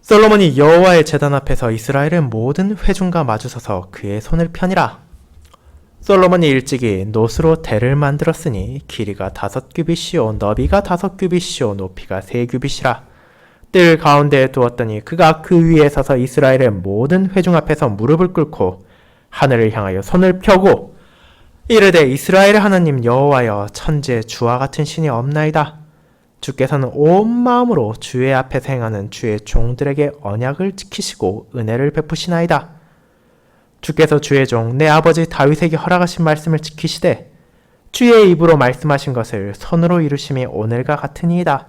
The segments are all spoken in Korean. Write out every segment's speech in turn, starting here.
솔로몬이 여호와의 제단 앞에서 이스라엘의 모든 회중과 마주서서 그의 손을 펴니라. 솔로몬이 일찍이 노스로 대를 만들었으니 길이가 5규빗이요 너비가 5규빗이요 높이가 3규빗이라. 뜰 가운데에 두었더니 그가 그 위에 서서 이스라엘의 모든 회중 앞에서 무릎을 꿇고 하늘을 향하여 손을 펴고 이르되 이스라엘의 하나님 여호와여, 천지에 주와 같은 신이 없나이다. 주께서는 온 마음으로 주의 앞에서 행하는 주의 종들에게 언약을 지키시고 은혜를 베푸시나이다. 주께서 주의 종 내 아버지 다윗에게 허락하신 말씀을 지키시되 주의 입으로 말씀하신 것을 손으로 이루심이 오늘과 같으니이다.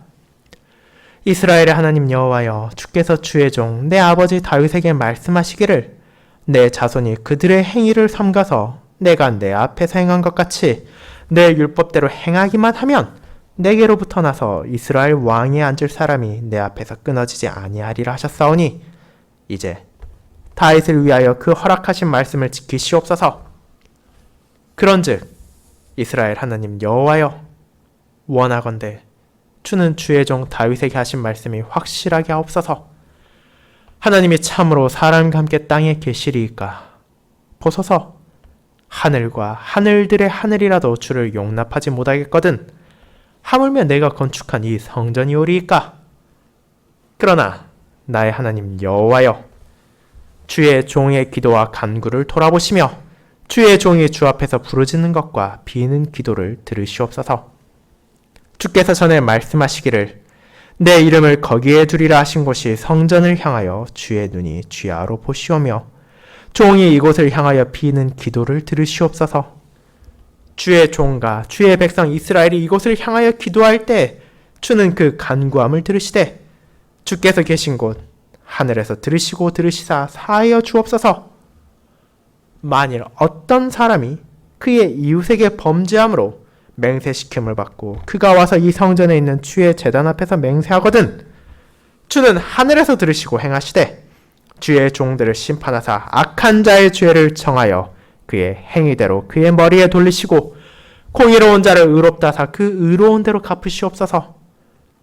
이스라엘의 하나님 여호와여, 주께서 주의 종 내 아버지 다윗에게 말씀하시기를 내 자손이 그들의 행위를 삼가서 내가 내 앞에서 행한 것 같이 내 율법대로 행하기만 하면 내게로부터 나서 이스라엘 왕위에 앉을 사람이 내 앞에서 끊어지지 아니하리라 하셨사오니 이제 다윗을 위하여 그 허락하신 말씀을 지키시옵소서. 그런즉 이스라엘 하나님 여호와여, 원하건대 주는 주의 종 다윗에게 하신 말씀이 확실하게 하옵소서. 하나님이 참으로 사람과 함께 땅에 계시리이까. 보소서, 하늘과 하늘들의 하늘이라도 주를 용납하지 못하겠거든 하물며 내가 건축한 이 성전이오리이까. 그러나 나의 하나님 여호와여, 주의 종의 기도와 간구를 돌아보시며 주의 종이 주 앞에서 부르짖는 것과 비는 기도를 들으시옵소서. 주께서 전에 말씀하시기를 내 이름을 거기에 두리라 하신 곳이 성전을 향하여 주의 눈이 쥐하로 보시오며 종이 이곳을 향하여 비는 기도를 들으시옵소서. 주의 종과 주의 백성 이스라엘이 이곳을 향하여 기도할 때 주는 그 간구함을 들으시되 주께서 계신 곳 하늘에서 들으시고 들으시사 사하여 주옵소서. 만일 어떤 사람이 그의 이웃에게 범죄함으로 맹세시킴을 받고 그가 와서 이 성전에 있는 주의 제단 앞에서 맹세하거든 주는 하늘에서 들으시고 행하시되 주의 종들을 심판하사 악한 자의 죄를 정하여 그의 행위대로 그의 머리에 돌리시고 공의로운 자를 의롭다 하사 그 의로운 대로 갚으시옵소서.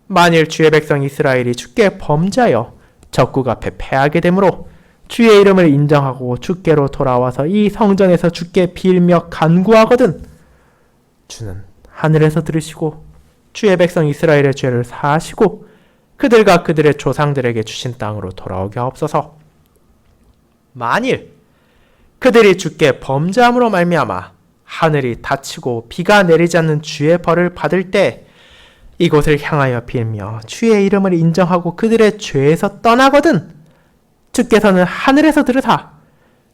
만일 주의 백성 이스라엘이 주께 범죄하여 적국 앞에 패하게 되므로 주의 이름을 인정하고 주께로 돌아와서 이 성전에서 주께 빌며 간구하거든 주는 하늘에서 들으시고 주의 백성 이스라엘의 죄를 사하시고 그들과 그들의 조상들에게 주신 땅으로 돌아오게 하옵소서. 만일 그들이 주께 범죄함으로 말미암아 하늘이 닫히고 비가 내리지 않는 주의 벌을 받을 때 이곳을 향하여 빌며 주의 이름을 인정하고 그들의 죄에서 떠나거든 주께서는 하늘에서 들으사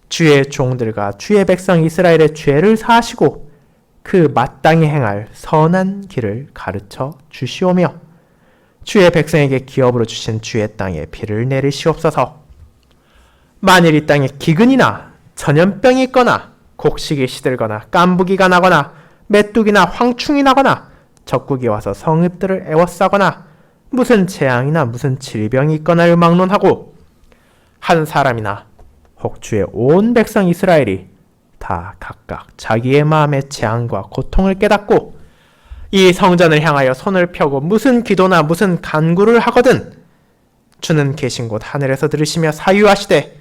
주의 종들과 주의 백성 이스라엘의 죄를 사하시고 그 마땅히 행할 선한 길을 가르쳐 주시오며 주의 백성에게 기업으로 주신 주의 땅에 비를 내리시옵소서. 만일 이 땅에 기근이나 전염병이 있거나 곡식이 시들거나 깐부기가 나거나 메뚜기나 황충이 나거나 적국이 와서 성읍들을 애워싸거나 무슨 재앙이나 무슨 질병이 있거나를 막론하고 한 사람이나 혹 주의 온 백성 이스라엘이 다 각각 자기의 마음의 재앙과 고통을 깨닫고 이 성전을 향하여 손을 펴고 무슨 기도나 무슨 간구를 하거든 주는 계신 곳 하늘에서 들으시며 사유하시되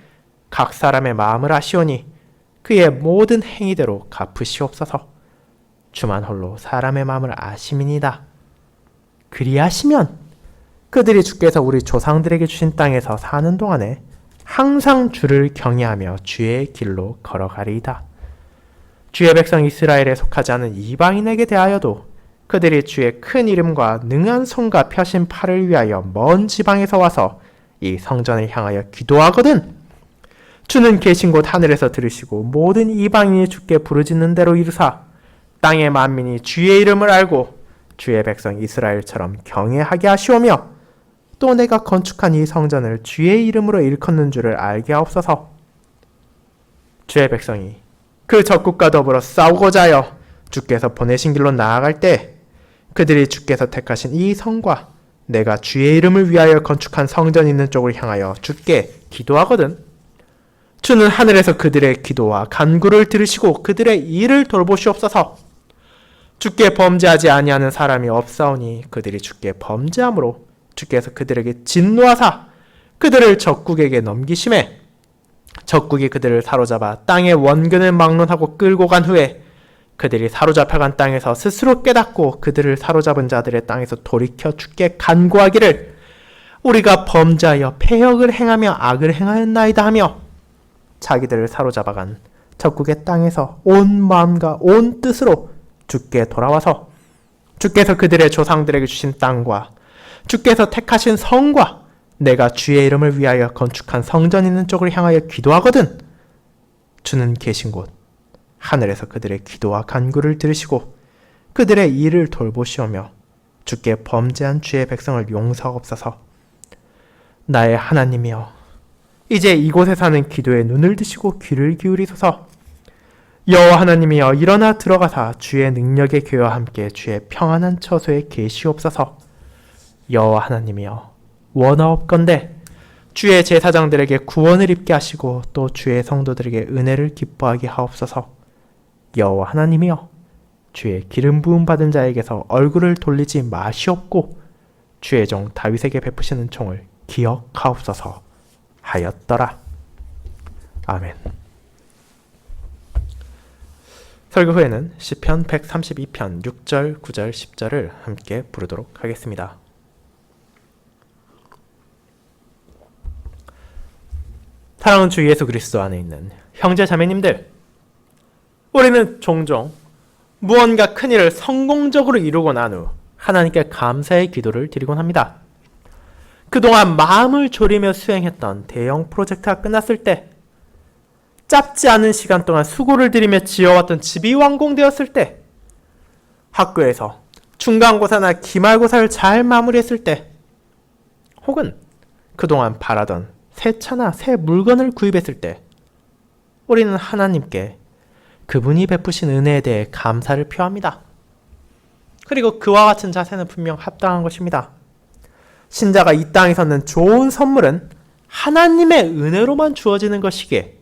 각 사람의 마음을 아시오니 그의 모든 행위대로 갚으시옵소서. 주만 홀로 사람의 마음을 아심이니이다. 그리하시면 그들이 주께서 우리 조상들에게 주신 땅에서 사는 동안에 항상 주를 경외하며 주의 길로 걸어가리이다. 주의 백성 이스라엘에 속하지 않은 이방인에게 대하여도 그들이 주의 큰 이름과 능한 손과 펴신 팔을 위하여 먼 지방에서 와서 이 성전을 향하여 기도하거든 주는 계신 곳 하늘에서 들으시고 모든 이방인이 주께 부르짖는 대로 이루사 땅의 만민이 주의 이름을 알고 주의 백성 이스라엘처럼 경외하게 하시오며 또 내가 건축한 이 성전을 주의 이름으로 일컫는 줄을 알게 하옵소서. 주의 백성이 그 적국과 더불어 싸우고자 하여 주께서 보내신 길로 나아갈 때 그들이 주께서 택하신 이 성과 내가 주의 이름을 위하여 건축한 성전이 있는 쪽을 향하여 주께 기도하거든 주는 하늘에서 그들의 기도와 간구를 들으시고 그들의 일을 돌보시옵소서. 주께 범죄하지 아니하는 사람이 없사오니 그들이 주께 범죄함으로 주께서 그들에게 진노하사 그들을 적국에게 넘기심에 적국이 그들을 사로잡아 땅의 원근을 막론하고 끌고 간 후에 그들이 사로잡혀간 땅에서 스스로 깨닫고 그들을 사로잡은 자들의 땅에서 돌이켜 주께 간구하기를 우리가 범죄하여 패역을 행하며 악을 행하였나이다 하며 자기들을 사로잡아간 적국의 땅에서 온 마음과 온 뜻으로 주께 돌아와서 주께서 그들의 조상들에게 주신 땅과 주께서 택하신 성과 내가 주의 이름을 위하여 건축한 성전 있는 쪽을 향하여 기도하거든 주는 계신 곳 하늘에서 그들의 기도와 간구를 들으시고 그들의 일을 돌보시오며 주께 범죄한 주의 백성을 용서하옵소서. 나의 하나님이여 이제 이곳에 사는 기도에 눈을 드시고 귀를 기울이소서. 여호와 하나님이여 일어나 들어가사 주의 능력의 교회와 함께 주의 평안한 처소에 계시옵소서. 여호와 하나님이여 원하옵건대 주의 제사장들에게 구원을 입게 하시고 또 주의 성도들에게 은혜를 기뻐하게 하옵소서. 여호와 하나님이여 주의 기름 부음 받은 자에게서 얼굴을 돌리지 마시옵고 주의 종 다윗에게 베푸시는 총을 기억하옵소서 하였더라. 아멘. 설교 후에는 시편 132편 6절, 9절, 10절을 함께 부르도록 하겠습니다. 사랑하는 주 예수 그리스도 안에 있는 형제 자매님들, 우리는 종종 무언가 큰일을 성공적으로 이루고 난 후 하나님께 감사의 기도를 드리곤 합니다. 그동안 마음을 졸이며 수행했던 대형 프로젝트가 끝났을 때, 짧지 않은 시간 동안 수고를 들이며 지어왔던 집이 완공되었을 때, 학교에서 중간고사나 기말고사를 잘 마무리했을 때, 혹은 그동안 바라던 새 차나 새 물건을 구입했을 때, 우리는 하나님께 그분이 베푸신 은혜에 대해 감사를 표합니다. 그리고 그와 같은 자세는 분명 합당한 것입니다. 신자가 이 땅에 서는 좋은 선물은 하나님의 은혜로만 주어지는 것이기에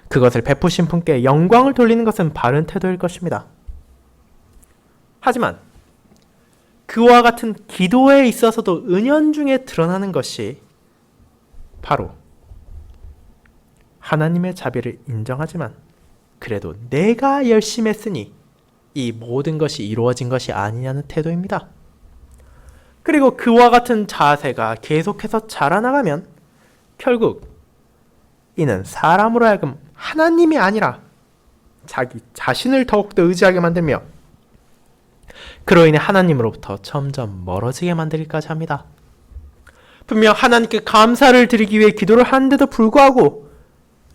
그것을 베푸신 분께 영광을 돌리는 것은 바른 태도일 것입니다. 하지만 그와 같은 기도에 있어서도 은연중에 드러나는 것이 바로 하나님의 자비를 인정하지만 그래도 내가 열심히 했으니 이 모든 것이 이루어진 것이 아니냐는 태도입니다. 그리고 그와 같은 자세가 계속해서 자라나가면 결국 이는 사람으로 하여금 하나님이 아니라 자기 자신을 더욱더 의지하게 만들며 그로 인해 하나님으로부터 점점 멀어지게 만들기까지 합니다. 분명 하나님께 감사를 드리기 위해 기도를 하는데도 불구하고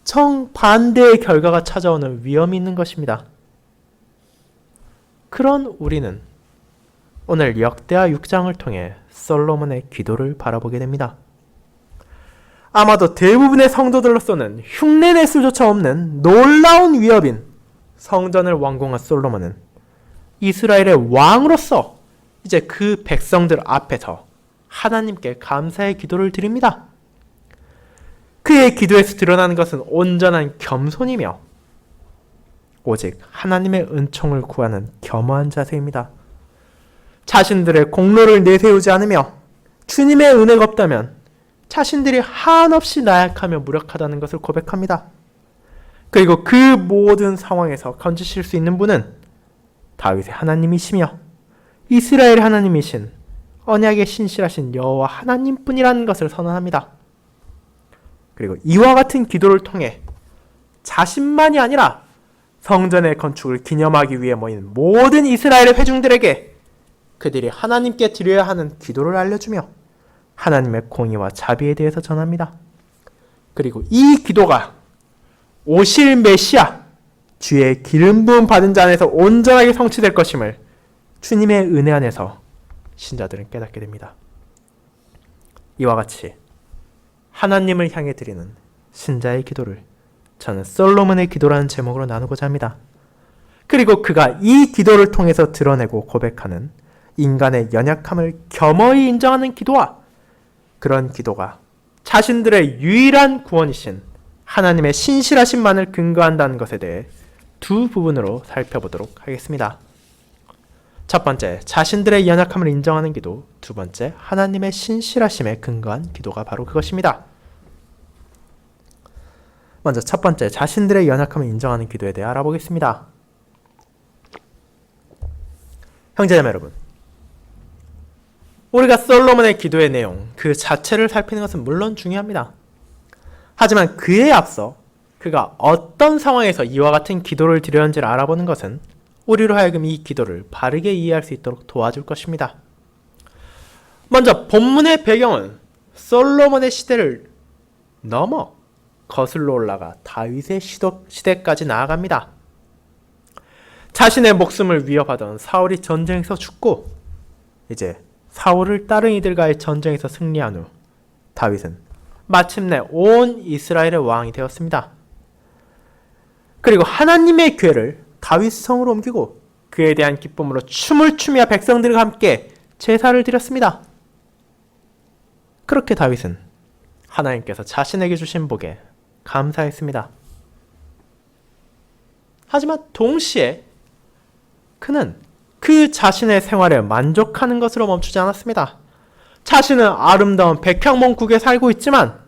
정반대의 결과가 찾아오는 위험이 있는 것입니다. 그런 우리는 오늘 역대하 6장을 통해 솔로몬의 기도를 바라보게 됩니다. 아마도 대부분의 성도들로서는 흉내낼 수조차 없는 놀라운 위협인 성전을 완공한 솔로몬은 이스라엘의 왕으로서 이제 그 백성들 앞에서 하나님께 감사의 기도를 드립니다. 그의 기도에서 드러나는 것은 온전한 겸손이며 오직 하나님의 은총을 구하는 겸허한 자세입니다. 자신들의 공로를 내세우지 않으며 주님의 은혜가 없다면 자신들이 한없이 나약하며 무력하다는 것을 고백합니다. 그리고 그 모든 상황에서 건지실 수 있는 분은 다윗의 하나님이시며 이스라엘의 하나님이신 언약의 신실하신 여호와 하나님뿐이라는 것을 선언합니다. 그리고 이와 같은 기도를 통해 자신만이 아니라 성전의 건축을 기념하기 위해 모인 모든 이스라엘의 회중들에게 그들이 하나님께 드려야 하는 기도를 알려주며 하나님의 공의와 자비에 대해서 전합니다. 그리고 이 기도가 오실 메시아 주의 기름 부음 받은 자 안에서 온전하게 성취될 것임을 주님의 은혜 안에서 신자들은 깨닫게 됩니다. 이와 같이 하나님을 향해 드리는 신자의 기도를 저는 솔로몬의 기도라는 제목으로 나누고자 합니다. 그리고 그가 이 기도를 통해서 드러내고 고백하는 인간의 연약함을 겸허히 인정하는 기도와 그런 기도가 자신들의 유일한 구원이신 하나님의 신실하심만을 근거한다는 것에 대해 두 부분으로 살펴보도록 하겠습니다. 첫 번째, 자신들의 연약함을 인정하는 기도. 두 번째, 하나님의 신실하심에 근거한 기도가 바로 그것입니다. 먼저 첫 번째, 자신들의 연약함을 인정하는 기도에 대해 알아보겠습니다. 형제자매 여러분, 우리가 솔로몬의 기도의 내용 그 자체를 살피는 것은 물론 중요합니다. 하지만 그에 앞서 그가 어떤 상황에서 이와 같은 기도를 드렸는지를 알아보는 것은 우리로 하여금 이 기도를 바르게 이해할 수 있도록 도와줄 것입니다. 먼저 본문의 배경은 솔로몬의 시대를 넘어 거슬러 올라가 다윗의 시대까지 나아갑니다. 자신의 목숨을 위협하던 사울이 전쟁에서 죽고 이제 사울을 따른 이들과의 전쟁에서 승리한 후 다윗은 마침내 온 이스라엘의 왕이 되었습니다. 그리고 하나님의 궤를 다윗 성으로 옮기고 그에 대한 기쁨으로 춤을 추며 백성들과 함께 제사를 드렸습니다. 그렇게 다윗은 하나님께서 자신에게 주신 복에 감사했습니다. 하지만 동시에 그는 그 자신의 생활에 만족하는 것으로 멈추지 않았습니다. 자신은 아름다운 백향목국에 살고 있지만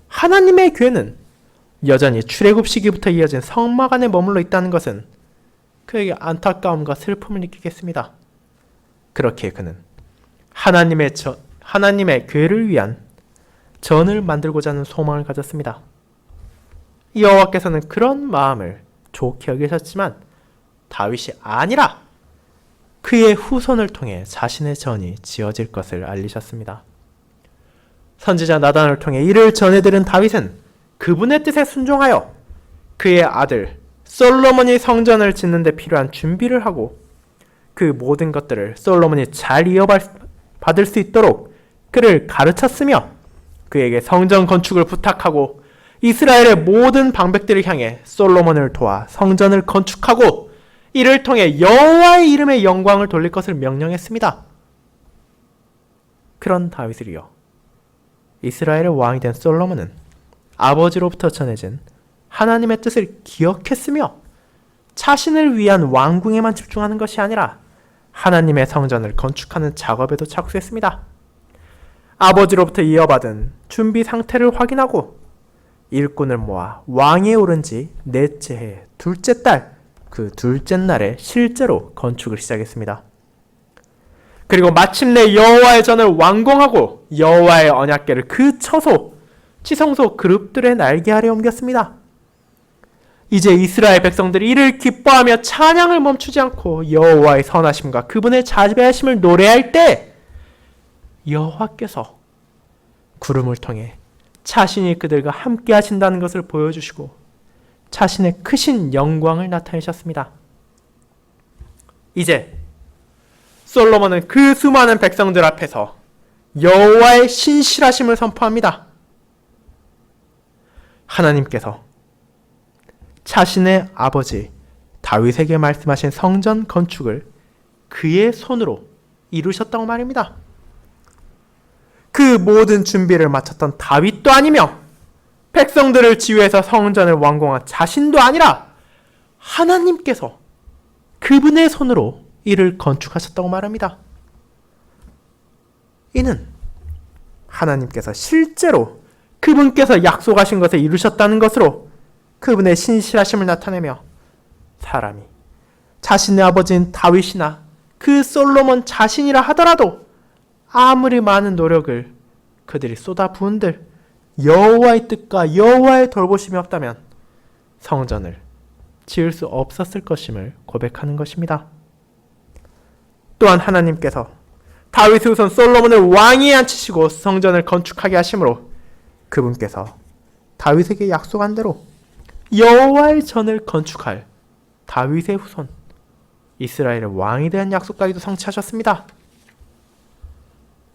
하나님의 궤는 여전히 출애굽 시기부터 이어진 성막 안에 머물러 있다는 것은 그에게 안타까움과 슬픔을 느끼게 했습니다. 그렇게 그는 하나님의 궤를 위한 전을 만들고자 하는 소망을 가졌습니다. 여호와께서는 그런 마음을 좋게 여기셨지만 다윗이 아니라 그의 후손을 통해 자신의 전이 지어질 것을 알리셨습니다. 선지자 나단을 통해 이를 전해들은 다윗은 그분의 뜻에 순종하여 그의 아들 솔로몬이 성전을 짓는 데 필요한 준비를 하고 그 모든 것들을 솔로몬이 잘 이어받을 수 있도록 그를 가르쳤으며 그에게 성전 건축을 부탁하고 이스라엘의 모든 방백들을 향해 솔로몬을 도와 성전을 건축하고 이를 통해 여호와의 이름의 영광을 돌릴 것을 명령했습니다. 그런 다윗을 이어 이스라엘의 왕이 된 솔로몬은 아버지로부터 전해진 하나님의 뜻을 기억했으며 자신을 위한 왕궁에만 집중하는 것이 아니라 하나님의 성전을 건축하는 작업에도 착수했습니다. 아버지로부터 이어받은 준비 상태를 확인하고 일꾼을 모아 왕위에 오른 지 넷째 해 둘째 달 그 둘째 날에 실제로 건축을 시작했습니다. 그리고 마침내 여호와의 전을 완공하고 여호와의 언약궤를 그 처소, 지성소 그룹들의 날개 아래 옮겼습니다. 이제 이스라엘 백성들이 이를 기뻐하며 찬양을 멈추지 않고 여호와의 선하심과 그분의 자비하심을 노래할 때 여호와께서 구름을 통해 자신이 그들과 함께 하신다는 것을 보여주시고 자신의 크신 영광을 나타내셨습니다. 이제 솔로몬은 그 수많은 백성들 앞에서 여호와의 신실하심을 선포합니다. 하나님께서 자신의 아버지 다윗에게 말씀하신 성전 건축을 그의 손으로 이루셨다고 말입니다. 그 모든 준비를 마쳤던 다윗도 아니며 백성들을 지휘해서 성전을 완공한 자신도 아니라 하나님께서 그분의 손으로 이를 건축하셨다고 말합니다. 이는 하나님께서 실제로 그분께서 약속하신 것을 이루셨다는 것으로 그분의 신실하심을 나타내며 사람이 자신의 아버지인 다윗이나 그 솔로몬 자신이라 하더라도 아무리 많은 노력을 그들이 쏟아부은들 여호와의 뜻과 여호와의 돌보심이 없다면 성전을 지을 수 없었을 것임을 고백하는 것입니다. 또한 하나님께서 다윗의 후손 솔로몬을 왕위에 앉히시고 성전을 건축하게 하심으로 그분께서 다윗에게 약속한 대로 여호와의 전을 건축할 다윗의 후손 이스라엘의 왕에 대한 약속까지도 성취하셨습니다.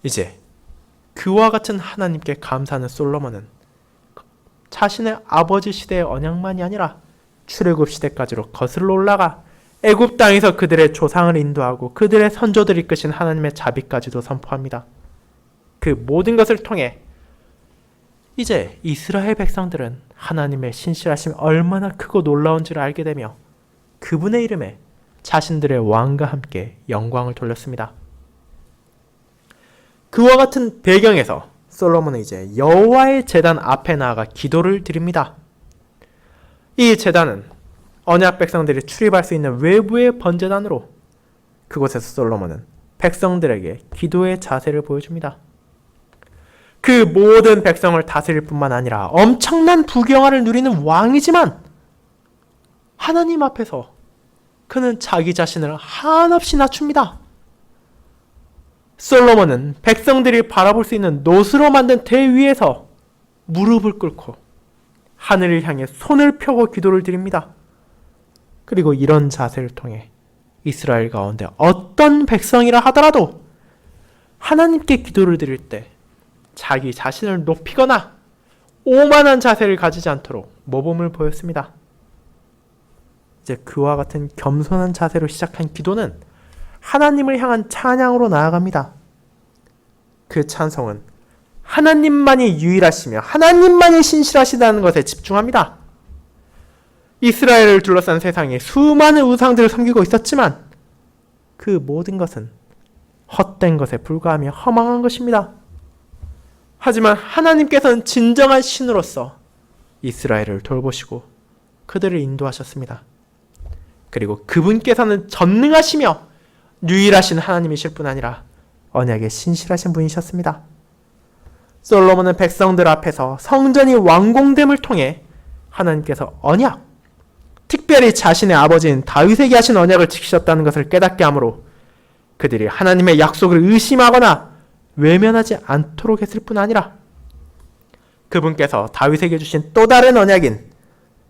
이제 그와 같은 하나님께 감사하는 솔로몬은 자신의 아버지 시대의 언약만이 아니라 출애굽 시대까지로 거슬러 올라가 애굽 땅에서 그들의 조상을 인도하고 그들의 선조들을 이끄신 하나님의 자비까지도 선포합니다. 그 모든 것을 통해 이제 이스라엘 백성들은 하나님의 신실하심이 얼마나 크고 놀라운지를 알게 되며 그분의 이름에 자신들의 왕과 함께 영광을 돌렸습니다. 그와 같은 배경에서 솔로몬은 이제 여호와의 제단 앞에 나아가 기도를 드립니다. 이 제단은 언약 백성들이 출입할 수 있는 외부의 번제단으로 그곳에서 솔로몬은 백성들에게 기도의 자세를 보여줍니다. 그 모든 백성을 다스릴 뿐만 아니라 엄청난 부경화를 누리는 왕이지만 하나님 앞에서 그는 자기 자신을 한없이 낮춥니다. 솔로몬은 백성들이 바라볼 수 있는 노스로 만든 대 위에서 무릎을 꿇고 하늘을 향해 손을 펴고 기도를 드립니다. 그리고 이런 자세를 통해 이스라엘 가운데 어떤 백성이라 하더라도 하나님께 기도를 드릴 때 자기 자신을 높이거나 오만한 자세를 가지지 않도록 모범을 보였습니다. 이제 그와 같은 겸손한 자세로 시작한 기도는 하나님을 향한 찬양으로 나아갑니다. 그 찬송은 하나님만이 유일하시며 하나님만이 신실하시다는 것에 집중합니다. 이스라엘을 둘러싼 세상에 수많은 우상들을 섬기고 있었지만 그 모든 것은 헛된 것에 불과하며 허망한 것입니다. 하지만 하나님께서는 진정한 신으로서 이스라엘을 돌보시고 그들을 인도하셨습니다. 그리고 그분께서는 전능하시며 유일하신 하나님이실 뿐 아니라 언약에 신실하신 분이셨습니다. 솔로몬은 백성들 앞에서 성전이 완공됨을 통해 하나님께서 언약, 특별히 자신의 아버지인 다윗에게 하신 언약을 지키셨다는 것을 깨닫게 하므로 그들이 하나님의 약속을 의심하거나 외면하지 않도록 했을 뿐 아니라 그분께서 다윗에게 주신 또 다른 언약인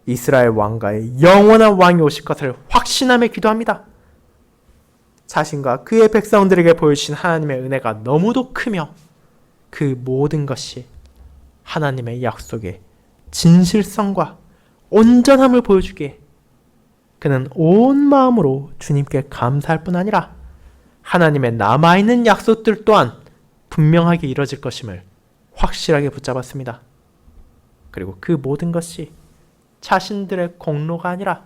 이스라엘 왕가의 영원한 왕이 오실 것을 확신하며 기도합니다. 자신과 그의 백성들에게 보여주신 하나님의 은혜가 너무도 크며 그 모든 것이 하나님의 약속의 진실성과 온전함을 보여주기에 그는 온 마음으로 주님께 감사할 뿐 아니라 하나님의 남아있는 약속들 또한 분명하게 이뤄질 것임을 확실하게 붙잡았습니다. 그리고 그 모든 것이 자신들의 공로가 아니라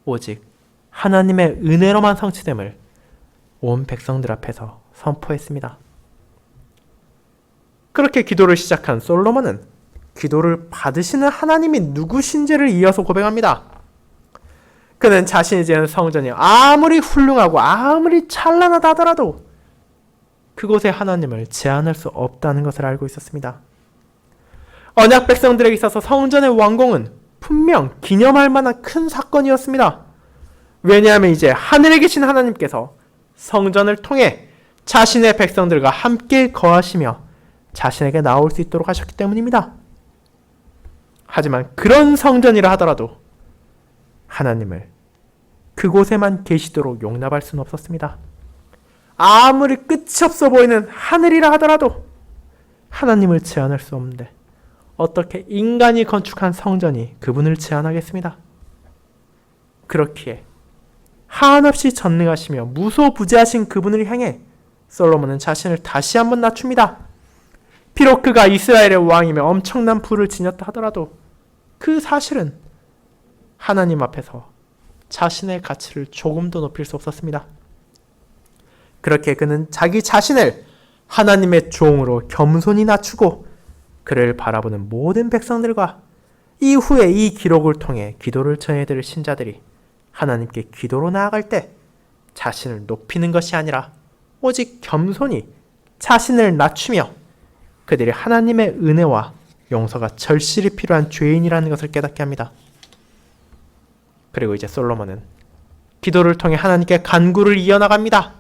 오직 하나님의 은혜로만 성취됨을 온 백성들 앞에서 선포했습니다. 그렇게 기도를 시작한 솔로몬은 기도를 받으시는 하나님이 누구신지를 이어서 고백합니다. 그는 자신이 지은 성전이 아무리 훌륭하고 아무리 찬란하다 하더라도 그곳에 하나님을 제한할 수 없다는 것을 알고 있었습니다. 언약 백성들에게 있어서 성전의 완공은 분명 기념할 만한 큰 사건이었습니다. 왜냐하면 이제 하늘에 계신 하나님께서 성전을 통해 자신의 백성들과 함께 거하시며 자신에게 나올 수 있도록 하셨기 때문입니다. 하지만 그런 성전이라 하더라도 하나님을 그곳에만 계시도록 용납할 수는 없었습니다. 아무리 끝이 없어 보이는 하늘이라 하더라도 하나님을 제한할 수 없는데 어떻게 인간이 건축한 성전이 그분을 제한하겠습니다. 그렇기에 한없이 전능하시며 무소부재하신 그분을 향해 솔로몬은 자신을 다시 한번 낮춥니다. 비록 그가 이스라엘의 왕이며 엄청난 부를 지녔다 하더라도 그 사실은 하나님 앞에서 자신의 가치를 조금도 높일 수 없었습니다. 그렇게 그는 자기 자신을 하나님의 종으로 겸손히 낮추고 그를 바라보는 모든 백성들과 이후에 이 기록을 통해 기도를 전해드릴 신자들이 하나님께 기도로 나아갈 때 자신을 높이는 것이 아니라 오직 겸손히 자신을 낮추며 그들이 하나님의 은혜와 용서가 절실히 필요한 죄인이라는 것을 깨닫게 합니다. 그리고 이제 솔로몬은 기도를 통해 하나님께 간구를 이어나갑니다.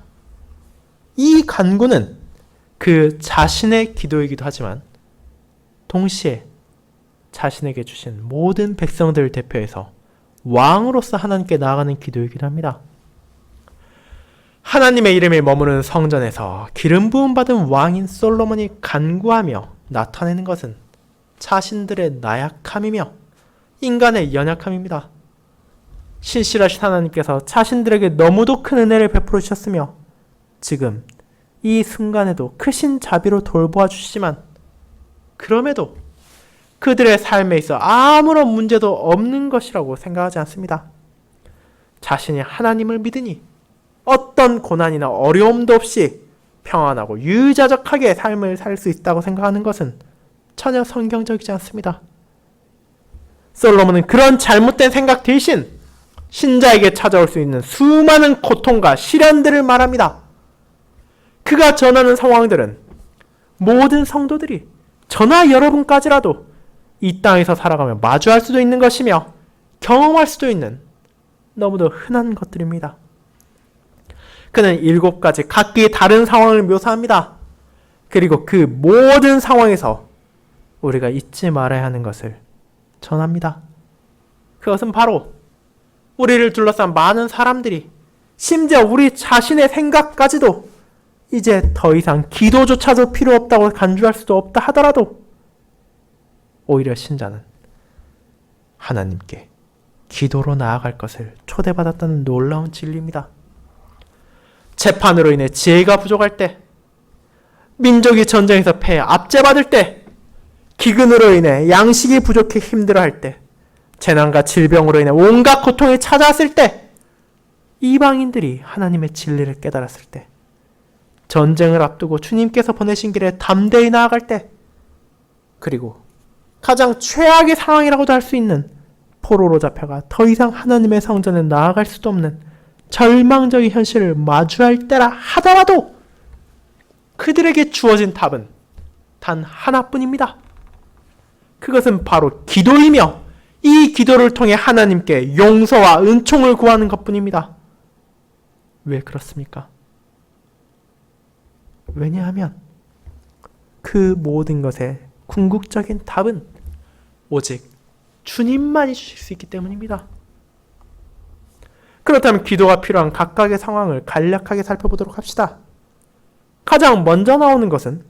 이 간구는 그 자신의 기도이기도 하지만 동시에 자신에게 주신 모든 백성들을 대표해서 왕으로서 하나님께 나아가는 기도이기도 합니다. 하나님의 이름이 머무르는 성전에서 기름 부음 받은 왕인 솔로몬이 간구하며 나타내는 것은 자신들의 나약함이며 인간의 연약함입니다. 신실하신 하나님께서 자신들에게 너무도 큰 은혜를 베풀어 주셨으며 지금 이 순간에도 크신 자비로 돌보아 주시지만 그럼에도 그들의 삶에 있어 아무런 문제도 없는 것이라고 생각하지 않습니다. 자신이 하나님을 믿으니 어떤 고난이나 어려움도 없이 평안하고 유자적하게 삶을 살 수 있다고 생각하는 것은 전혀 성경적이지 않습니다. 솔로몬은 그런 잘못된 생각 대신 신자에게 찾아올 수 있는 수많은 고통과 시련들을 말합니다. 그가 전하는 상황들은 모든 성도들이 저나 여러분까지라도 이 땅에서 살아가며 마주할 수도 있는 것이며 경험할 수도 있는 너무도 흔한 것들입니다. 그는 7가지 각기 다른 상황을 묘사합니다. 그리고 그 모든 상황에서 우리가 잊지 말아야 하는 것을 전합니다. 그것은 바로 우리를 둘러싼 많은 사람들이 심지어 우리 자신의 생각까지도 이제 더 이상 기도조차도 필요 없다고 간주할 수도 없다 하더라도 오히려 신자는 하나님께 기도로 나아갈 것을 초대받았다는 놀라운 진리입니다. 재판으로 인해 지혜가 부족할 때, 민족이 전쟁에서 패해 압제받을 때, 기근으로 인해 양식이 부족해 힘들어할 때, 재난과 질병으로 인해 온갖 고통이 찾아왔을 때, 이방인들이 하나님의 진리를 깨달았을 때, 전쟁을 앞두고 주님께서 보내신 길에 담대히 나아갈 때, 그리고 가장 최악의 상황이라고도 할 수 있는 포로로 잡혀가 더 이상 하나님의 성전에 나아갈 수도 없는 절망적인 현실을 마주할 때라 하더라도 그들에게 주어진 답은 단 하나뿐입니다. 그것은 바로 기도이며 이 기도를 통해 하나님께 용서와 은총을 구하는 것뿐입니다. 왜 그렇습니까? 왜냐하면 그 모든 것의 궁극적인 답은 오직 주님만이 주실 수 있기 때문입니다. 그렇다면 기도가 필요한 각각의 상황을 간략하게 살펴보도록 합시다. 가장 먼저 나오는 것은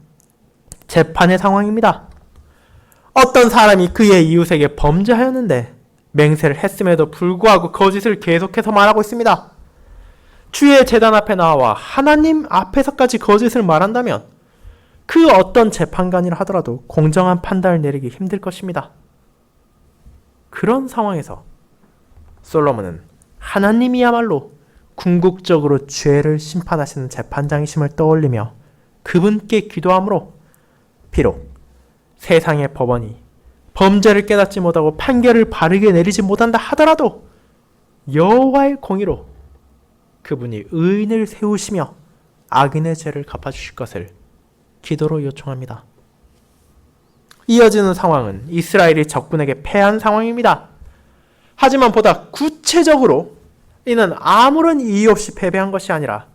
재판의 상황입니다. 어떤 사람이 그의 이웃에게 범죄하였는데 맹세를 했음에도 불구하고 거짓을 계속해서 말하고 있습니다. 주의 제단 앞에 나와 하나님 앞에서까지 거짓을 말한다면 그 어떤 재판관이라 하더라도 공정한 판단을 내리기 힘들 것입니다. 그런 상황에서 솔로몬은 하나님이야말로 궁극적으로 죄를 심판하시는 재판장이심을 떠올리며 그분께 기도함으로 비록 세상의 법원이 범죄를 깨닫지 못하고 판결을 바르게 내리지 못한다 하더라도 여호와의 공의로 그분이 의인을 세우시며 악인의 죄를 갚아주실 것을 기도로 요청합니다. 이어지는 상황은 이스라엘이 적군에게 패한 상황입니다. 하지만 보다 구체적으로 이는 아무런 이유 없이 패배한 것이 아니라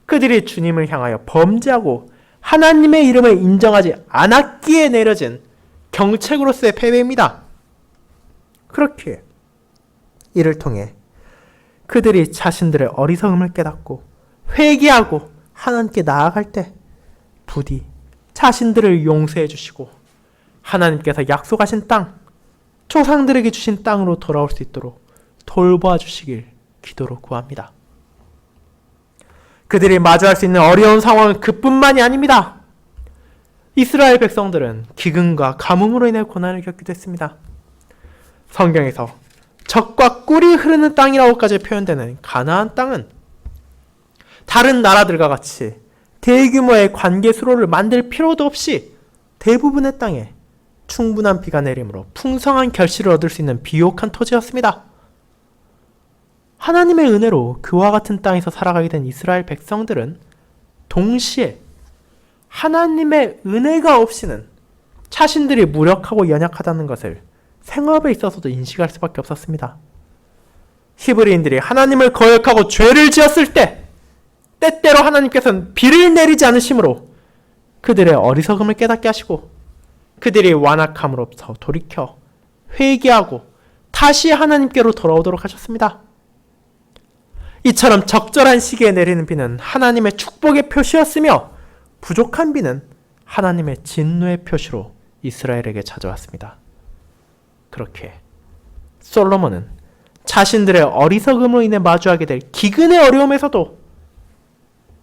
그들이 주님을 향하여 범죄하고 하나님의 이름을 인정하지 않았기에 내려진 경책으로서의 패배입니다. 그렇기에 이를 통해 그들이 자신들의 어리석음을 깨닫고 회개하고 하나님께 나아갈 때 부디 자신들을 용서해 주시고 하나님께서 약속하신 땅, 조상들에게 주신 땅으로 돌아올 수 있도록 돌보아 주시길 기도로 구합니다. 그들이 마주할 수 있는 어려운 상황은 그뿐만이 아닙니다. 이스라엘 백성들은 기근과 가뭄으로 인해 고난을 겪기도 했습니다. 성경에서 젖과 꿀이 흐르는 땅이라고까지 표현되는 가나안 땅은 다른 나라들과 같이 대규모의 관계 수로를 만들 필요도 없이 대부분의 땅에 충분한 비가 내림으로 풍성한 결실을 얻을 수 있는 비옥한 토지였습니다. 하나님의 은혜로 그와 같은 땅에서 살아가게 된 이스라엘 백성들은 동시에 하나님의 은혜가 없이는 자신들이 무력하고 연약하다는 것을 생업에 있어서도 인식할 수밖에 없었습니다. 히브리인들이 하나님을 거역하고 죄를 지었을 때 때때로 하나님께서는 비를 내리지 않으심으로 그들의 어리석음을 깨닫게 하시고 그들이 완악함으로부터 돌이켜 회개하고 다시 하나님께로 돌아오도록 하셨습니다. 이처럼 적절한 시기에 내리는 비는 하나님의 축복의 표시였으며 부족한 비는 하나님의 진노의 표시로 이스라엘에게 찾아왔습니다. 그렇게 솔로몬은 자신들의 어리석음으로 인해 마주하게 될 기근의 어려움에서도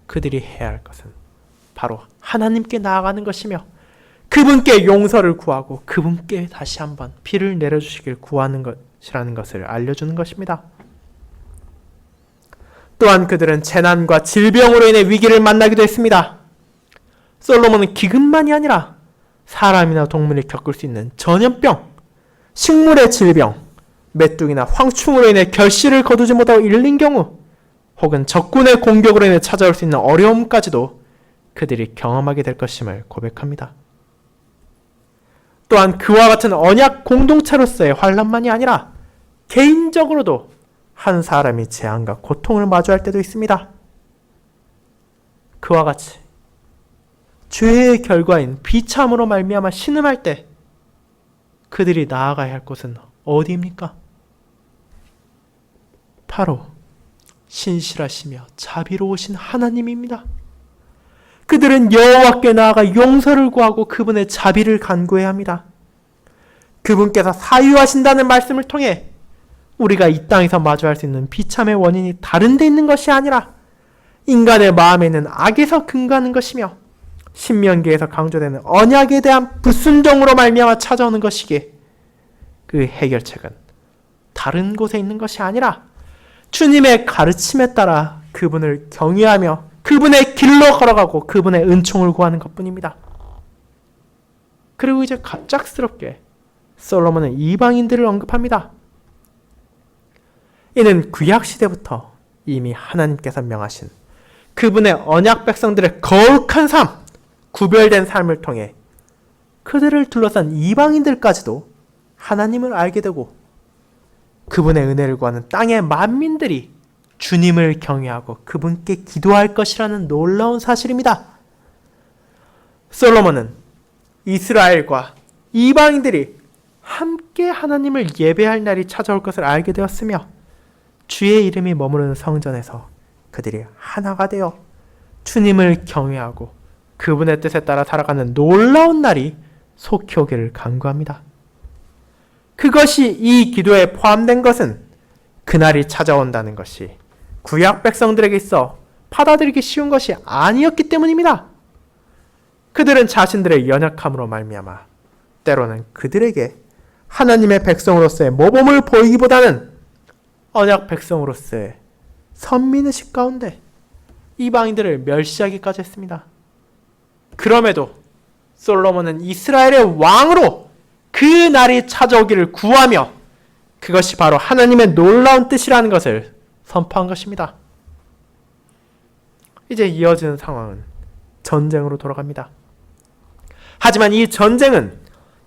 그들이 해야 할 것은 바로 하나님께 나아가는 것이며 그분께 용서를 구하고 그분께 다시 한번 비를 내려주시길 구하는 것이라는 것을 알려주는 것입니다. 또한 그들은 재난과 질병으로 인해 위기를 만나기도 했습니다. 솔로몬은 기근만이 아니라 사람이나 동물이 겪을 수 있는 전염병, 식물의 질병, 메뚜기나 황충으로 인해 결실을 거두지 못하고 잃는 경우, 혹은 적군의 공격으로 인해 찾아올 수 있는 어려움까지도 그들이 경험하게 될 것임을 고백합니다. 또한 그와 같은 언약 공동체로서의 환난만이 아니라 개인적으로도 한 사람이 재앙과 고통을 마주할 때도 있습니다. 그와 같이 죄의 결과인 비참으로 말미암아 신음할 때 그들이 나아가야 할 곳은 어디입니까? 바로 신실하시며 자비로우신 하나님입니다. 그들은 여호와께 나아가 용서를 구하고 그분의 자비를 간구해야 합니다. 그분께서 사유하신다는 말씀을 통해 우리가 이 땅에서 마주할 수 있는 비참의 원인이 다른 데 있는 것이 아니라 인간의 마음에 있는 악에서 근거하는 것이며 신명기에서 강조되는 언약에 대한 불순종으로 말미암아 찾아오는 것이기에 그 해결책은 다른 곳에 있는 것이 아니라 주님의 가르침에 따라 그분을 경외하며 그분의 길로 걸어가고 그분의 은총을 구하는 것뿐입니다. 그리고 이제 갑작스럽게 솔로몬은 이방인들을 언급합니다. 이는 구약시대부터 이미 하나님께서 명하신 그분의 언약 백성들의 거룩한 삶, 구별된 삶을 통해 그들을 둘러싼 이방인들까지도 하나님을 알게 되고 그분의 은혜를 구하는 땅의 만민들이 주님을 경외하고 그분께 기도할 것이라는 놀라운 사실입니다. 솔로몬은 이스라엘과 이방인들이 함께 하나님을 예배할 날이 찾아올 것을 알게 되었으며 주의 이름이 머무르는 성전에서 그들이 하나가 되어 주님을 경외하고 그분의 뜻에 따라 살아가는 놀라운 날이 속히 오기를 간구합니다. 그것이 이 기도에 포함된 것은 그날이 찾아온다는 것이 구약 백성들에게 있어 받아들이기 쉬운 것이 아니었기 때문입니다. 그들은 자신들의 연약함으로 말미암아 때로는 그들에게 하나님의 백성으로서의 모범을 보이기보다는 언약 백성으로서의 선민의식 가운데 이방인들을 멸시하기까지 했습니다. 그럼에도 솔로몬은 이스라엘의 왕으로 그 날이 찾아오기를 구하며 그것이 바로 하나님의 놀라운 뜻이라는 것을 선포한 것입니다. 이제 이어지는 상황은 전쟁으로 돌아갑니다. 하지만 이 전쟁은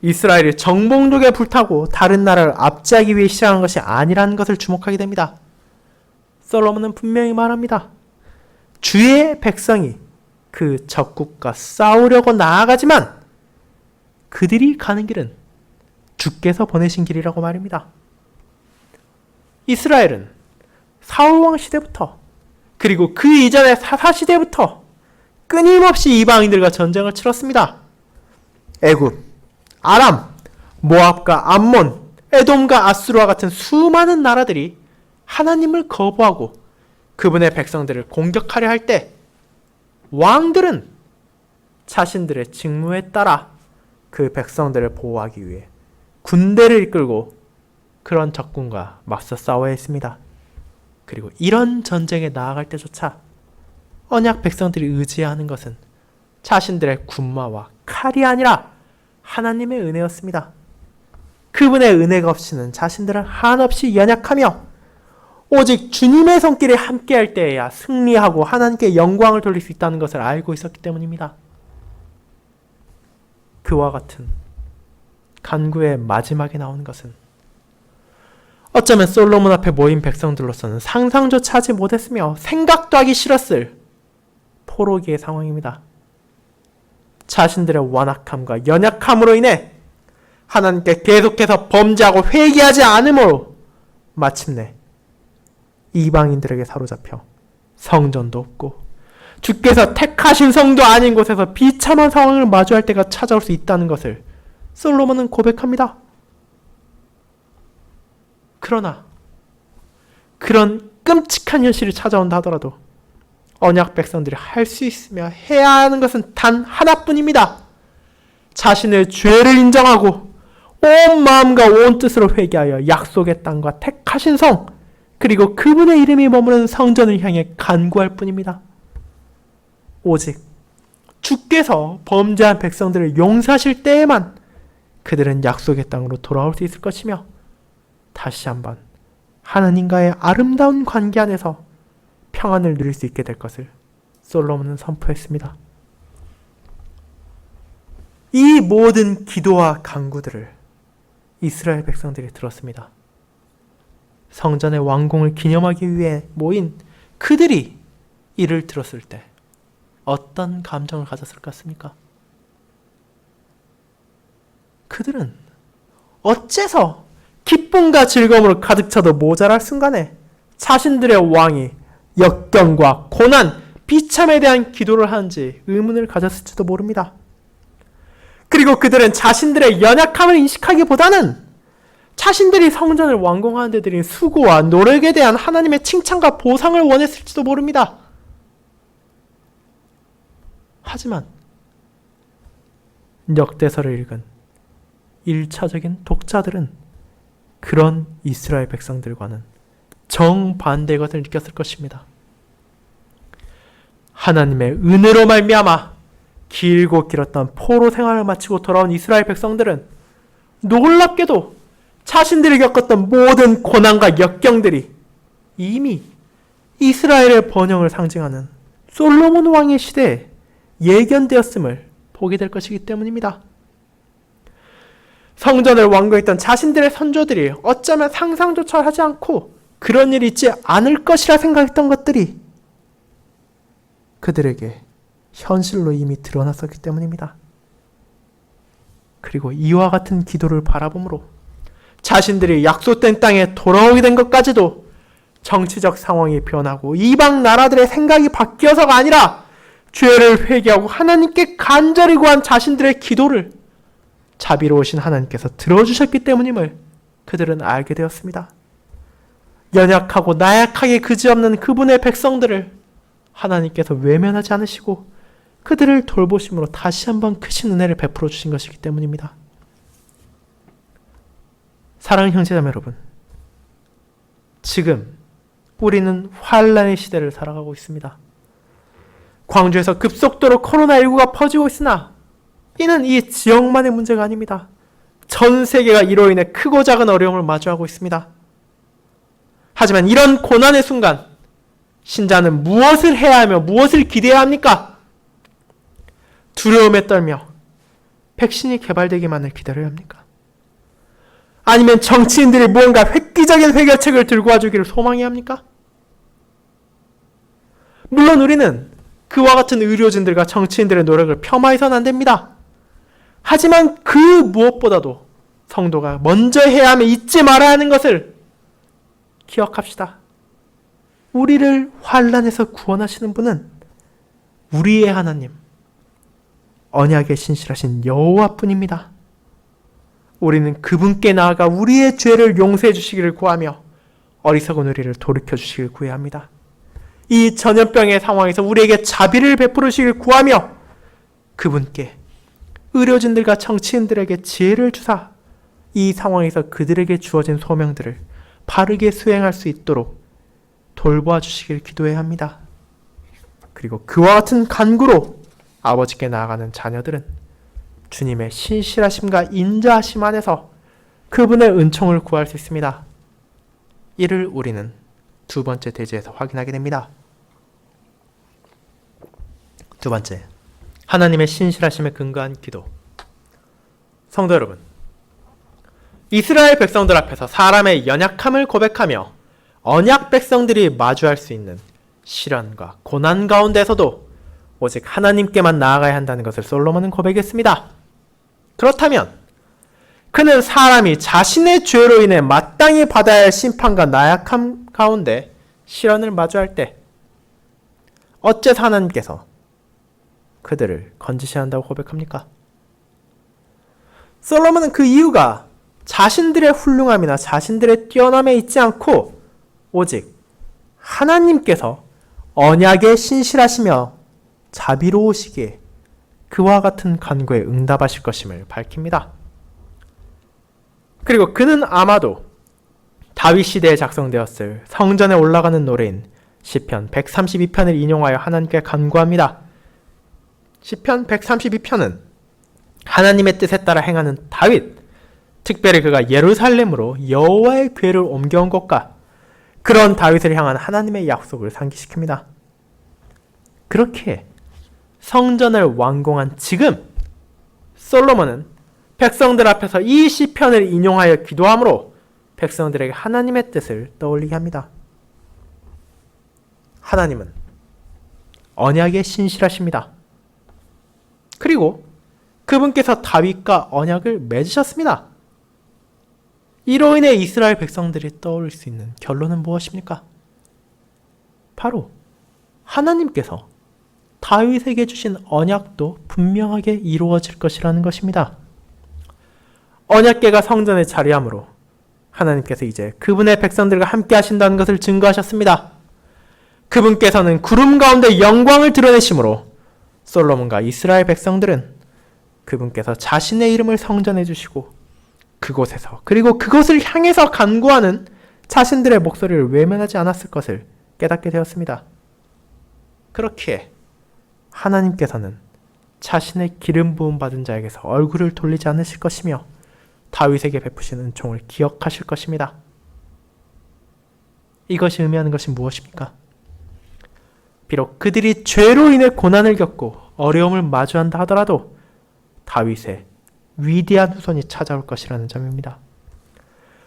이스라엘이 정복력에 불타고 다른 나라를 압제하기 위해 시작한 것이 아니라는 것을 주목하게 됩니다. 솔로몬은 분명히 말합니다. 주의 백성이 그 적국과 싸우려고 나아가지만 그들이 가는 길은 주께서 보내신 길이라고 말입니다. 이스라엘은 사울왕 시대부터 그리고 그 이전의 사사시대부터 끊임없이 이방인들과 전쟁을 치렀습니다. 애굽, 아람, 모압과 암몬, 에돔과 아수르와 같은 수많은 나라들이 하나님을 거부하고 그분의 백성들을 공격하려 할 때 왕들은 자신들의 직무에 따라 그 백성들을 보호하기 위해 군대를 이끌고 그런 적군과 맞서 싸워야 했습니다. 그리고 이런 전쟁에 나아갈 때조차 언약 백성들이 의지하는 것은 자신들의 군마와 칼이 아니라 하나님의 은혜였습니다. 그분의 은혜가 없이는 자신들은 한없이 연약하며 오직 주님의 손길이 함께할 때에야 승리하고 하나님께 영광을 돌릴 수 있다는 것을 알고 있었기 때문입니다. 그와 같은 간구의 마지막에 나오는 것은 어쩌면 솔로몬 앞에 모인 백성들로서는 상상조차 하지 못했으며 생각도 하기 싫었을 포로기의 상황입니다. 자신들의 완악함과 연약함으로 인해 하나님께 계속해서 범죄하고 회개하지 않으므로 마침내 이방인들에게 사로잡혀 성전도 없고 주께서 택하신 성도 아닌 곳에서 비참한 상황을 마주할 때가 찾아올 수 있다는 것을 솔로몬은 고백합니다. 그러나 그런 끔찍한 현실이 찾아온다 하더라도 언약 백성들이 할 수 있으며 해야 하는 것은 단 하나뿐입니다. 자신의 죄를 인정하고 온 마음과 온 뜻으로 회개하여 약속의 땅과 택하신 성, 그리고 그분의 이름이 머무는 성전을 향해 간구할 뿐입니다. 오직 주께서 범죄한 백성들을 용서하실 때에만 그들은 약속의 땅으로 돌아올 수 있을 것이며 다시 한번 하나님과의 아름다운 관계 안에서 평안을 누릴 수 있게 될 것을 솔로몬은 선포했습니다. 이 모든 기도와 간구들을 이스라엘 백성들이 들었습니다. 성전의 완공을 기념하기 위해 모인 그들이 이를 들었을 때 어떤 감정을 가졌을 것 같습니까? 그들은 어째서 기쁨과 즐거움으로 가득 차도 모자랄 순간에 자신들의 왕이 역경과 고난, 비참에 대한 기도를 하는지 의문을 가졌을지도 모릅니다. 그리고 그들은 자신들의 연약함을 인식하기보다는 자신들이 성전을 완공하는 데 들인 수고와 노력에 대한 하나님의 칭찬과 보상을 원했을지도 모릅니다. 하지만 역대서를 읽은 1차적인 독자들은 그런 이스라엘 백성들과는 정반대의 것을 느꼈을 것입니다. 하나님의 은혜로 말미암아 길고 길었던 포로 생활을 마치고 돌아온 이스라엘 백성들은 놀랍게도 자신들이 겪었던 모든 고난과 역경들이 이미 이스라엘의 번영을 상징하는 솔로몬 왕의 시대에 예견되었음을 보게 될 것이기 때문입니다. 성전을 완공했던 자신들의 선조들이 어쩌면 상상조차 하지 않고 그런 일이 있지 않을 것이라 생각했던 것들이 그들에게 현실로 이미 드러났었기 때문입니다. 그리고 이와 같은 기도를 바라보므로 자신들이 약속된 땅에 돌아오게 된 것까지도 정치적 상황이 변하고 이방 나라들의 생각이 바뀌어서가 아니라 죄를 회개하고 하나님께 간절히 구한 자신들의 기도를 자비로우신 하나님께서 들어주셨기 때문임을 그들은 알게 되었습니다. 연약하고 나약하게 그지없는 그분의 백성들을 하나님께서 외면하지 않으시고 그들을 돌보심으로 다시 한번 크신 은혜를 베풀어 주신 것이기 때문입니다. 사랑하는 형제자매 여러분, 지금 우리는 환란의 시대를 살아가고 있습니다. 광주에서 급속도로 코로나19가 퍼지고 있으나 이는 이 지역만의 문제가 아닙니다. 전 세계가 이로 인해 크고 작은 어려움을 마주하고 있습니다. 하지만 이런 고난의 순간 신자는 무엇을 해야 하며 무엇을 기대해야 합니까? 두려움에 떨며 백신이 개발되기만을 기다려야 합니까? 아니면 정치인들이 무언가 획기적인 해결책을 들고 와주기를 소망해야 합니까? 물론 우리는 그와 같은 의료진들과 정치인들의 노력을 폄하해서는 안 됩니다. 하지만 그 무엇보다도 성도가 먼저 해야 하며 잊지 말아야 하는 것을 기억합시다. 우리를 환난에서 구원하시는 분은 우리의 하나님, 언약에 신실하신 여호와뿐입니다. 우리는 그분께 나아가 우리의 죄를 용서해 주시기를 구하며 어리석은 우리를 돌이켜 주시기를 구해야 합니다. 이 전염병의 상황에서 우리에게 자비를 베풀으시길 구하며 그분께 의료진들과 정치인들에게 지혜를 주사 이 상황에서 그들에게 주어진 소명들을 바르게 수행할 수 있도록 돌보아 주시길 기도해야 합니다. 그리고 그와 같은 간구로 아버지께 나아가는 자녀들은 주님의 신실하심과 인자하심 안에서 그분의 은총을 구할 수 있습니다. 이를 우리는 두 번째 대지에서 확인하게 됩니다. 두 번째, 하나님의 신실하심에 근거한 기도. 성도 여러분, 이스라엘 백성들 앞에서 사람의 연약함을 고백하며 언약 백성들이 마주할 수 있는 시련과 고난 가운데서도 오직 하나님께만 나아가야 한다는 것을 솔로몬은 고백했습니다. 그렇다면 그는 사람이 자신의 죄로 인해 마땅히 받아야 할 심판과 나약함 가운데 시련을 마주할 때 어째서 하나님께서 그들을 건지셔야 한다고 고백합니까? 솔로몬은 그 이유가 자신들의 훌륭함이나 자신들의 뛰어남에 있지 않고 오직 하나님께서 언약에 신실하시며 자비로우시기에 그와 같은 간구에 응답하실 것임을 밝힙니다. 그리고 그는 아마도 다윗 시대에 작성되었을 성전에 올라가는 노래인 시편 132편을 인용하여 하나님께 간구합니다. 시편 132편은 하나님의 뜻에 따라 행하는 다윗, 특별히 그가 예루살렘으로 여호와의 궤를 옮겨온 것과 그런 다윗을 향한 하나님의 약속을 상기시킵니다. 그렇게 성전을 완공한 지금 솔로몬은 백성들 앞에서 이 시편을 인용하여 기도함으로 백성들에게 하나님의 뜻을 떠올리게 합니다. 하나님은 언약에 신실하십니다. 그리고 그분께서 다윗과 언약을 맺으셨습니다. 이로 인해 이스라엘 백성들이 떠올릴 수 있는 결론은 무엇입니까? 바로 하나님께서 다윗에게 주신 언약도 분명하게 이루어질 것이라는 것입니다. 언약궤가 성전에 자리하므로 하나님께서 이제 그분의 백성들과 함께 하신다는 것을 증거하셨습니다. 그분께서는 구름 가운데 영광을 드러내심으로 솔로몬과 이스라엘 백성들은 그분께서 자신의 이름을 성전해 주시고 그곳에서 그리고 그곳을 향해서 간구하는 자신들의 목소리를 외면하지 않았을 것을 깨닫게 되었습니다. 그렇기에 하나님께서는 자신의 기름 부음 받은 자에게서 얼굴을 돌리지 않으실 것이며 다윗에게 베푸신 은총을 기억하실 것입니다. 이것이 의미하는 것이 무엇입니까? 비록 그들이 죄로 인해 고난을 겪고 어려움을 마주한다 하더라도 다윗의 위대한 후손이 찾아올 것이라는 점입니다.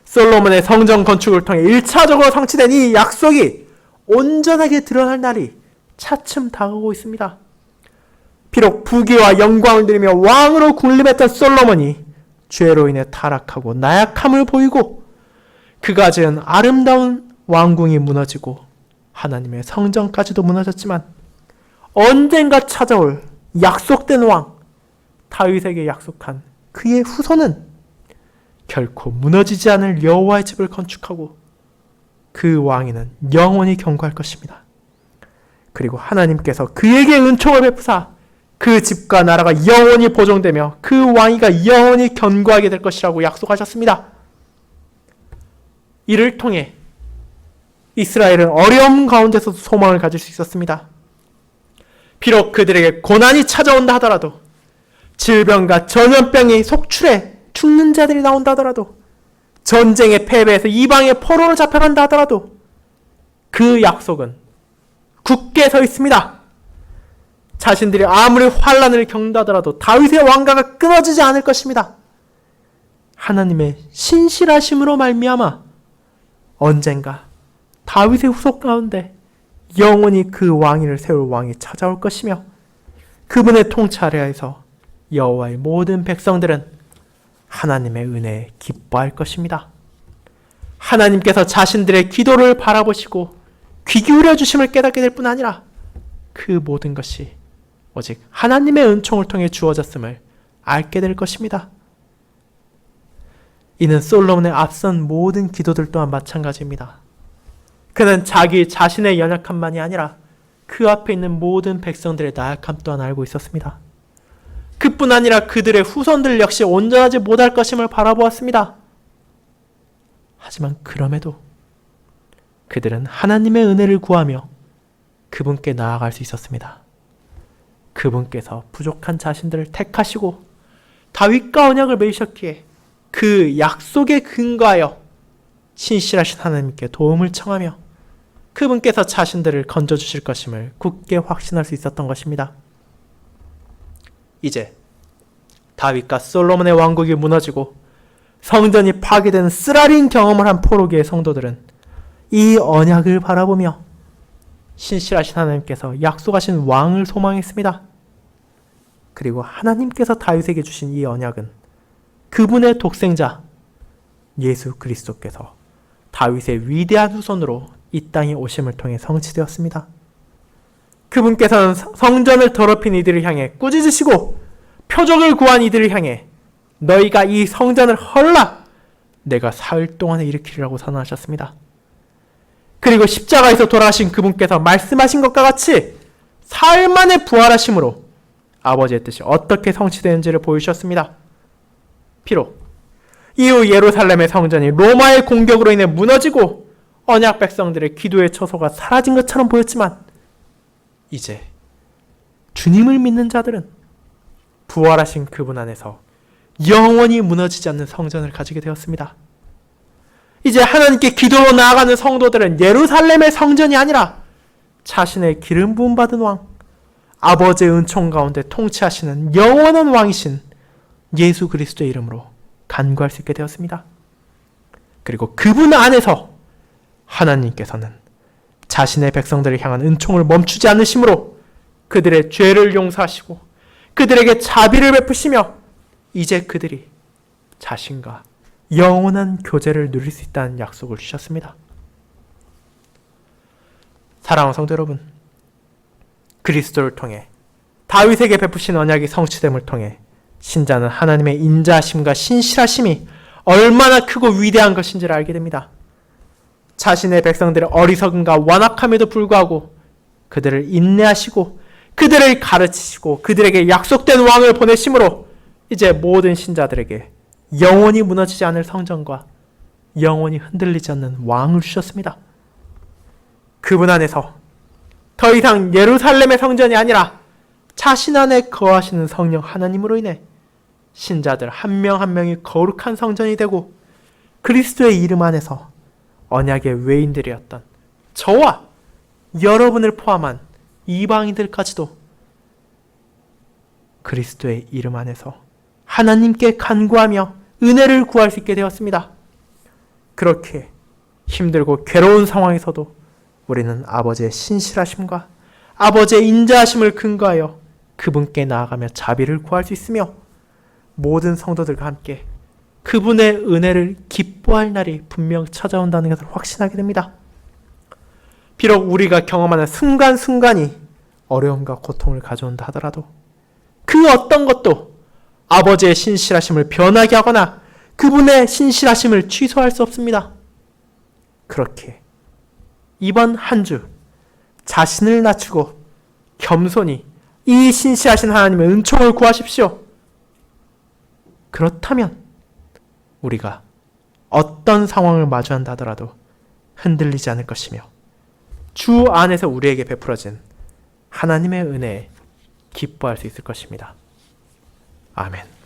솔로몬의 성전 건축을 통해 1차적으로 성취된 이 약속이 온전하게 드러날 날이 차츰 다가오고 있습니다. 비록 부귀와 영광을 누리며 왕으로 군림했던 솔로몬이 죄로 인해 타락하고 나약함을 보이고 그가 지은 아름다운 왕궁이 무너지고 하나님의 성전까지도 무너졌지만 언젠가 찾아올 약속된 왕 다윗에게 약속한 그의 후손은 결코 무너지지 않을 여호와의 집을 건축하고 그 왕위는 영원히 경고할 것입니다. 그리고 하나님께서 그에게 은총을 베푸사 그 집과 나라가 영원히 보존되며 그 왕위가 영원히 견고하게 될 것이라고 약속하셨습니다. 이를 통해 이스라엘은 어려움 가운데서도 소망을 가질 수 있었습니다. 비록 그들에게 고난이 찾아온다 하더라도 질병과 전염병이 속출해 죽는 자들이 나온다 하더라도 전쟁에 패배해서 이방의 포로로 잡혀간다 하더라도 그 약속은 굳게 서 있습니다. 자신들이 아무리 환난을 겪는다 하더라도 다윗의 왕가가 끊어지지 않을 것입니다. 하나님의 신실하심으로 말미암아 언젠가 다윗의 후손 가운데 영원히 그 왕위를 세울 왕이 찾아올 것이며 그분의 통찰하에서 여호와의 모든 백성들은 하나님의 은혜에 기뻐할 것입니다. 하나님께서 자신들의 기도를 바라보시고 귀 기울여 주심을 깨닫게 될 뿐 아니라 그 모든 것이 오직 하나님의 은총을 통해 주어졌음을 알게 될 것입니다. 이는 솔로몬의 앞선 모든 기도들 또한 마찬가지입니다. 그는 자기 자신의 연약함만이 아니라 그 앞에 있는 모든 백성들의 나약함 또한 알고 있었습니다. 그뿐 아니라 그들의 후손들 역시 온전하지 못할 것임을 바라보았습니다. 하지만 그럼에도 그들은 하나님의 은혜를 구하며 그분께 나아갈 수 있었습니다. 그분께서 부족한 자신들을 택하시고 다윗과 언약을 맺으셨기에 그 약속에 근거하여 신실하신 하나님께 도움을 청하며 그분께서 자신들을 건져주실 것임을 굳게 확신할 수 있었던 것입니다. 이제 다윗과 솔로몬의 왕국이 무너지고 성전이 파괴되는 쓰라린 경험을 한 포로기의 성도들은 이 언약을 바라보며 신실하신 하나님께서 약속하신 왕을 소망했습니다. 그리고 하나님께서 다윗에게 주신 이 언약은 그분의 독생자 예수 그리스도께서 다윗의 위대한 후손으로 이 땅에 오심을 통해 성취되었습니다. 그분께서는 성전을 더럽힌 이들을 향해 꾸짖으시고 표적을 구한 이들을 향해 너희가 이 성전을 헐라 내가 사흘 동안에 일으키리라고 선언하셨습니다. 그리고 십자가에서 돌아가신 그분께서 말씀하신 것과 같이 사흘 만에 부활하심으로 아버지의 뜻이 어떻게 성취되는지를 보여주셨습니다. 비록 이후 예루살렘의 성전이 로마의 공격으로 인해 무너지고 언약 백성들의 기도의 처소가 사라진 것처럼 보였지만 이제 주님을 믿는 자들은 부활하신 그분 안에서 영원히 무너지지 않는 성전을 가지게 되었습니다. 이제 하나님께 기도로 나아가는 성도들은 예루살렘의 성전이 아니라 자신의 기름 부음 받은 왕, 아버지의 은총 가운데 통치하시는 영원한 왕이신 예수 그리스도의 이름으로 간구할 수 있게 되었습니다. 그리고 그분 안에서 하나님께서는 자신의 백성들을 향한 은총을 멈추지 않으심으로 그들의 죄를 용서하시고 그들에게 자비를 베푸시며 이제 그들이 자신과 영원한 교제를 누릴 수 있다는 약속을 주셨습니다. 사랑하는 성도 여러분, 그리스도를 통해 다윗에게 베푸신 언약이 성취됨을 통해 신자는 하나님의 인자하심과 신실하심이 얼마나 크고 위대한 것인지를 알게 됩니다. 자신의 백성들의 어리석음과 완악함에도 불구하고 그들을 인내하시고 그들을 가르치시고 그들에게 약속된 왕을 보내심으로 이제 모든 신자들에게 영원히 무너지지 않을 성전과 영원히 흔들리지 않는 왕을 주셨습니다. 그분 안에서 더 이상 예루살렘의 성전이 아니라 자신 안에 거하시는 성령 하나님으로 인해 신자들 한 명 한 명이 거룩한 성전이 되고 그리스도의 이름 안에서 언약의 외인들이었던 저와 여러분을 포함한 이방인들까지도 그리스도의 이름 안에서 하나님께 간구하며 은혜를 구할 수 있게 되었습니다. 그렇게 힘들고 괴로운 상황에서도 우리는 아버지의 신실하심과 아버지의 인자하심을 근거하여 그분께 나아가며 자비를 구할 수 있으며 모든 성도들과 함께 그분의 은혜를 기뻐할 날이 분명 찾아온다는 것을 확신하게 됩니다. 비록 우리가 경험하는 순간순간이 어려움과 고통을 가져온다 하더라도 그 어떤 것도 아버지의 신실하심을 변하게 하거나 그분의 신실하심을 취소할 수 없습니다. 그렇게 이번 한 주 자신을 낮추고 겸손히 이 신실하신 하나님의 은총을 구하십시오. 그렇다면 우리가 어떤 상황을 마주한다 하더라도 흔들리지 않을 것이며 주 안에서 우리에게 베풀어진 하나님의 은혜에 기뻐할 수 있을 것입니다. 아멘.